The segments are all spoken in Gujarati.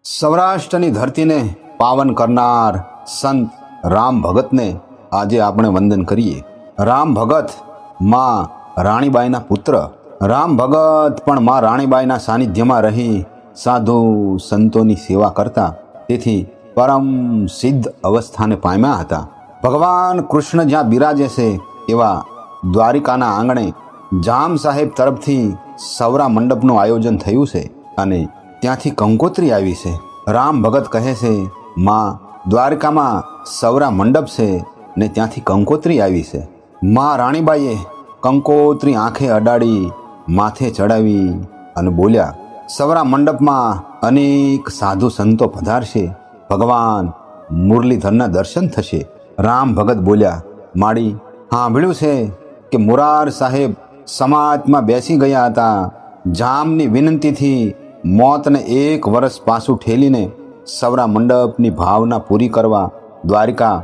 સૌરાષ્ટ્રની ધરતીને પાવન કરનાર સંત રામ ભગતને આજે આપણે વંદન કરીએ. રામ ભગત માં રાણીબાઈના પુત્ર. રામ ભગત પણ માં રાણીબાઈના સાનિધ્યમાં રહી સાધુ સંતોની સેવા કરતા, તેથી પરમ સિદ્ધ અવસ્થાને પામ્યા હતા. ભગવાન કૃષ્ણ જ્યાં બિરાજે છે એવા દ્વારિકાના આંગણે જામ સાહેબ તરફથી સૌરા મંડપનું આયોજન થયું છે અને ત્યાંથી કંકોત્રી આવી છે. રામ ભગત કહે છે, માં દ્વારકામાં સૌરા મંડપ છે ને ત્યાંથી કંકોત્રી આવી છે. માં રાણીબાઈએ કંકોત્રી આંખે અડાડી માથે ચડાવી અને બોલ્યા, સૌરા મંડપમાં અનેક સાધુ સંતો પધારશે, ભગવાન મુરલીધરના દર્શન થશે. રામ ભગત બોલ્યા, માડી સાંભળ્યું છે કે મુરાર સાહેબ સમાજમાં બેસી ગયા હતા. જામની વિનંતીથી મોતને 1 વર્ષ પાછું ઠેલીને સૌરા મંડપની ભાવના પૂરી કરવા દ્વારિકા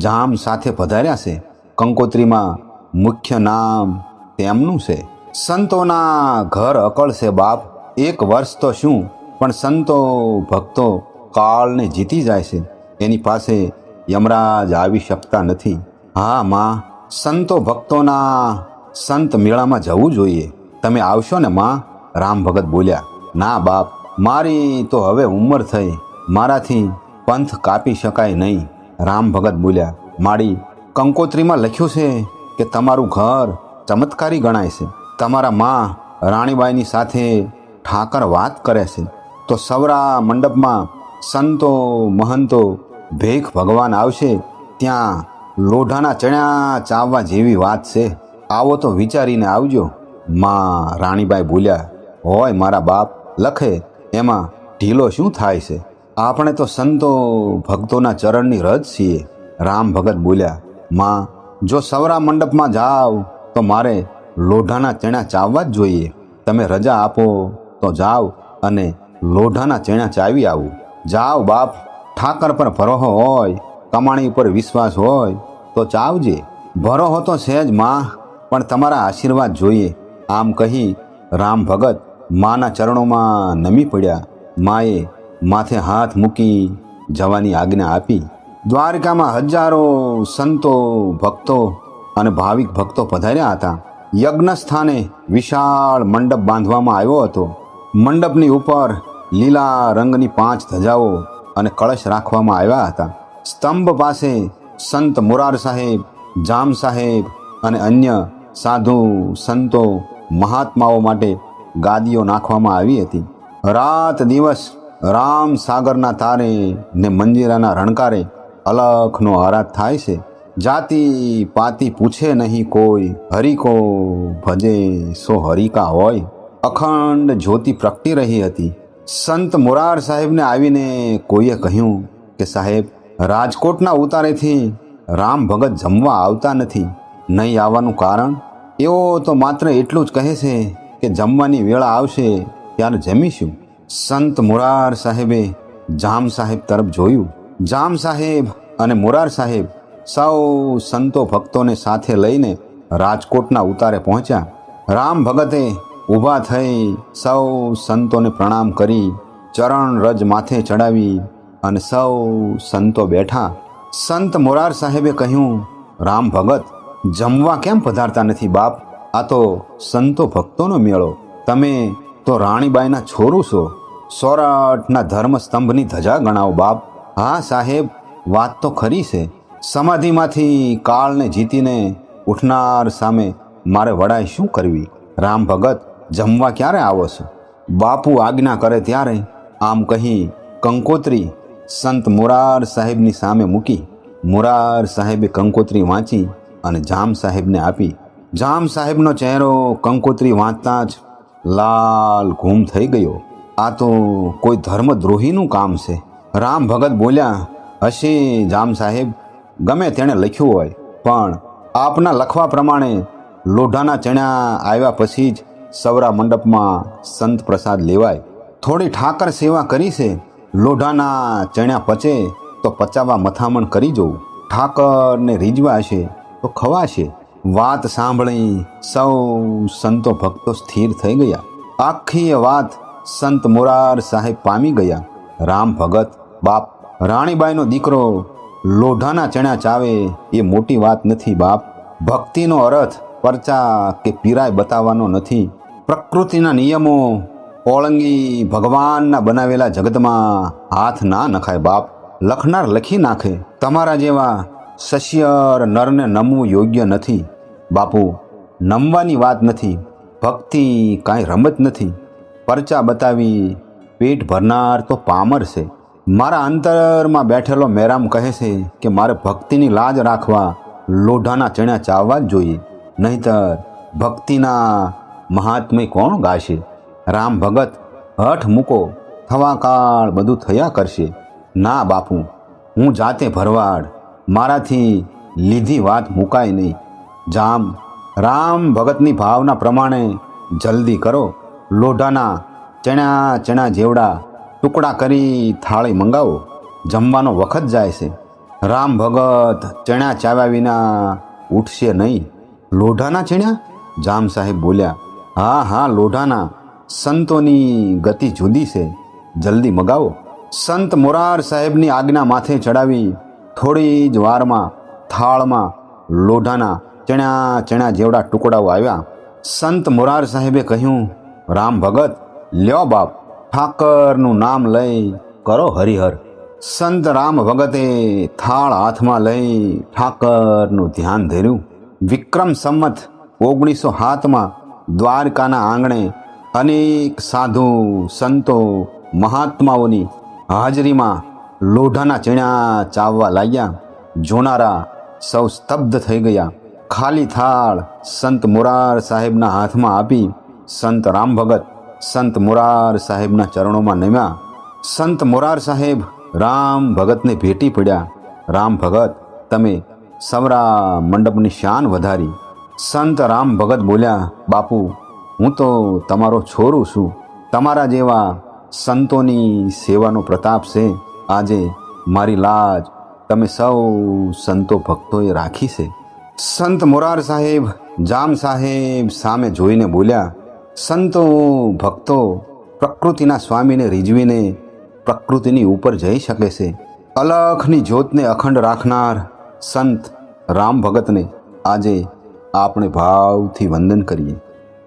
જામ સાથે પધાર્યા છે. કંકોત્રીમાં મુખ્ય નામ તેમનું છે. સંતોના ઘર અકળ છે બાપ. 1 વર્ષ તો શું, પણ સંતો ભક્તો કાળને જીતી જાય છે. એની પાસે યમરાજ આવી શકતા નથી. હા માં, સંતો ભક્તોના સંત મેળામાં જવું જોઈએ. તમે આવશો ને માં? રામ ભગત બોલ્યા, ના બાપ, મારી તો હવે ઉંમર થઈ, મારાથી પંથ કાપી શકાય નહીં. રામ ભગત બોલ્યા, માડી કંકોત્રીમાં લખ્યું છે કે તમારું ઘર ચમત્કારી ગણાય છે. તમારા માં રાણીબાઈની સાથે ઠાકર વાત કરે છે તો સૌરા મંડપમાં સંતો મહંતો ભેખ ભગવાન આવશે, ત્યાં લોઢાના ચણ્યા ચાવવા જેવી વાત છે. આવો તો વિચારીને આવજો. માં રાણીબાઈ બોલ્યા, હોય મારા બાપ, લખે એમાં ઢીલો શું થાય છે? આપણે તો સંતો ભક્તોના ચરણની રજ છીએ. રામ ભગત બોલ્યા, માં જો સૌરા મંડપમાં જાવ તો મારે લોઢાના ચણા ચાવવા જ જોઈએ. તમે રજા આપો તો જાવ અને લોઢાના ચણા ચાવી આવું. જાઓ બાપ, ઠાકર પર ભરોહો હોય, કમાણી ઉપર વિશ્વાસ હોય તો ચાવજે. ભરોહો તો છે જ માં, પણ તમારા આશીર્વાદ જોઈએ. આમ કહી રામ ભગત માના ચરણોમાં નમી પડ્યા. માએ માથે હાથ મૂકી જવાની આજ્ઞા આપી. દ્વારકામાં હજારો સંતો ભક્તો અને ભાવિક ભક્તો પધાર્યા હતા. યજ્ઞ સ્થાને વિશાળ મંડપ બાંધવામાં આવ્યો હતો. મંડપની ઉપર લીલા રંગની 5 ધજાઓ અને કળશ રાખવામાં આવ્યા હતા. સ્તંભ પાસે સંત મુરાર સાહેબ, જામ સાહેબ અને અન્ય સાધુ સંતો મહાત્માઓ માટે ગાદીઓ નાખવામાં આવી હતી. રાત દિવસ રામ સાગરના તારે ને મંજીરાના રણકારે અલખનો આરાધ થાય છે. જાતિ પાતિ પૂછે નહીં કોઈ, હરિકો ભજે સો હરિકા હોય. અખંડ જ્યોતિ પ્રગટી રહી હતી. સંત મુરાર સાહેબને આવીને કોઈએ કહ્યું કે સાહેબ, રાજકોટના ઉતારેથી રામ ભગત જમવા આવતા નથી. નહીં આવવાનું કારણ? એઓ તો માત્ર એટલું જ કહે છે કે જમવાની વેળા આવશે ત્યારે જમીશું. સંત મુરાર સાહેબે જામ સાહેબ તરફ જોયું. જામ સાહેબ અને મુરાર સાહેબ સૌ સંતો ભક્તોને સાથે લઈને રાજકોટના ઉતારે પહોંચ્યા. રામ ભગતે ઊભા થઈ સૌ સંતોને પ્રણામ કરી ચરણ રજ માથે ચડાવી અને સૌ સંતો બેઠા. સંત મુરાર સાહેબે કહ્યું, રામ ભગત જમવા કેમ પધારતા નથી બાપ? આ તો સંતો ભક્તોનો મેળો. તમે તો રાણીબાઈના છોરું છો. સોરઠના ધર્મ સ્તંભની ધજા ગણાવો બાપ. હા સાહેબ, વાત તો ખરી છે. સમાધિમાંથી કાળને જીતીને ઉઠનાર સામે મારે વડાઈ શું કરવી? રામ ભગત જમવા ક્યારે આવો છો? બાપુ આજ્ઞા કરે ત્યારે. આમ કહી કંકોત્રી સંત મુરાર સાહેબની સામે મૂકી. મુરાર સાહેબે કંકોત્રી વાંચી અને જામ સાહેબને આપી. જામ સાહેબનો ચહેરો કંકોત્રી વાંચતા જ લાલ ઘૂમ થઈ ગયો. આ તો કોઈ ધર્મદ્રોહીનું કામ છે. રામ ભગત બોલ્યા, હશે જામ સાહેબ, ગમે તેણે લખ્યું હોય, પણ આપના લખવા પ્રમાણે લોઢાના ચણા આવ્યા પછી જ સૌરા મંડપમાં સંત પ્રસાદ લેવાય. થોડી ઠાકર સેવા કરી છે. લોઢાના ચણા પચે તો પચાવવા મથામણ કરી જવું. ઠાકરને રીઝવા હશે તો ખવાશે. વાત સાંભળી સૌ સંતો ભક્તો સ્થિર થઈ ગયા. આખી વાત સંત મુરાર સાહેબ પામી ગયા. રામ ભગત, બાપ, રાણીબાઈનો દીકરો લોઢાના ચણા ચાવે એ મોટી વાત નથી બાપ. ભક્તિનો અર્થ પરચા કે પીરાય બતાવવાનો નથી. પ્રકૃતિના નિયમો ઓળંગી ભગવાનના બનાવેલા જગતમાં હાથ ના નખાય બાપ. લખનાર લખી નાખે. તમારા જેવા સસ્યર નરને નમવું યોગ્ય નથી બાપુ. નમવાની વાત નથી. ભક્તિ કાંઈ રમત નથી. પરચા બતાવી પેટ ભરનાર તો પામર છે. મારા અંતરમાં બેઠેલો મેરામ કહે છે કે મારે ભક્તિની લાજ રાખવા લોઢાના ચણા ચાવવા જ જોઈએ, નહીંતર ભક્તિના મહાત્મ્ય કોણ ગાશે? રામ ભગત, હઠ મૂકો, થવા કાળ બધું થયા કરશે. ના બાપુ, હું જાતે ભરવાડ, મારાથી લીધી વાત મુકાય નહીં. જામ, રામ ભગતની ભાવના પ્રમાણે જલ્દી કરો. લોઢાના ચણા જેવડા ટુકડા કરી થાળી મંગાવો. જમવાનો વખત જાય છે. રામ ભગત ચણા ચાવ્યા વિના ઉઠશે નહીં. લોઢાના ચણા? જામ સાહેબ બોલ્યા. હા, લોઢાના. સંતોની ગતિ જુદી છે. જલ્દી મગાવો. સંત મોરાર સાહેબની આજ્ઞા માથે ચડાવી થોડી જ વારમાં થાળમાં લોઢાના ચણા જેવડા ટુકડાઓ આવ્યા. સંત મોરાર સાહેબે કહ્યું, રામ ભગત, લ્યો બાપ, ઠાકરનું નામ લઈ કરો હરિહર. સંત રામ ભગતે થાળ હાથમાં લઈ ઠાકરનું ધ્યાન ધર્યું. વિક્રમ સંમત 1907માં દ્વારકાના આંગણે અનેક સાધુ સંતો મહાત્માઓની હાજરીમાં લોઢાના ચણા ચાવવા લાગ્યા. જોનારા સૌ સ્તબ્ધ થઈ ગયા. ખાલી થાળ સંત મોરાર સાહેબના હાથમાં આપી સંત રામ ભગત સંત મોરાર સાહેબના ચરણોમાં નમ્યા. સંત મોરાર સાહેબ રામ ભગતને ભેટી પડ્યા. રામ ભગત, તમે સવરા મંડપની શાન વધારી. સંત રામ ભગત બોલ્યા, બાપુ, હું તો તમારો છોરું છું. તમારા જેવા સંતોની સેવાનો પ્રતાપ છે. આજે મારી લાજ તમે સૌ સંતો ભક્તોએ રાખી છે. સંત મોરાર સાહેબ જામ સાહેબ સામે જોઈને બોલ્યા, સંતો ભક્તો પ્રકૃતિના સ્વામીને રીઝવીને પ્રકૃતિની ઉપર જઈ શકે છે. અલખની જ્યોતને અખંડ રાખનાર સંત રામ ભગતને આજે આપણે ભાવથી વંદન કરીએ.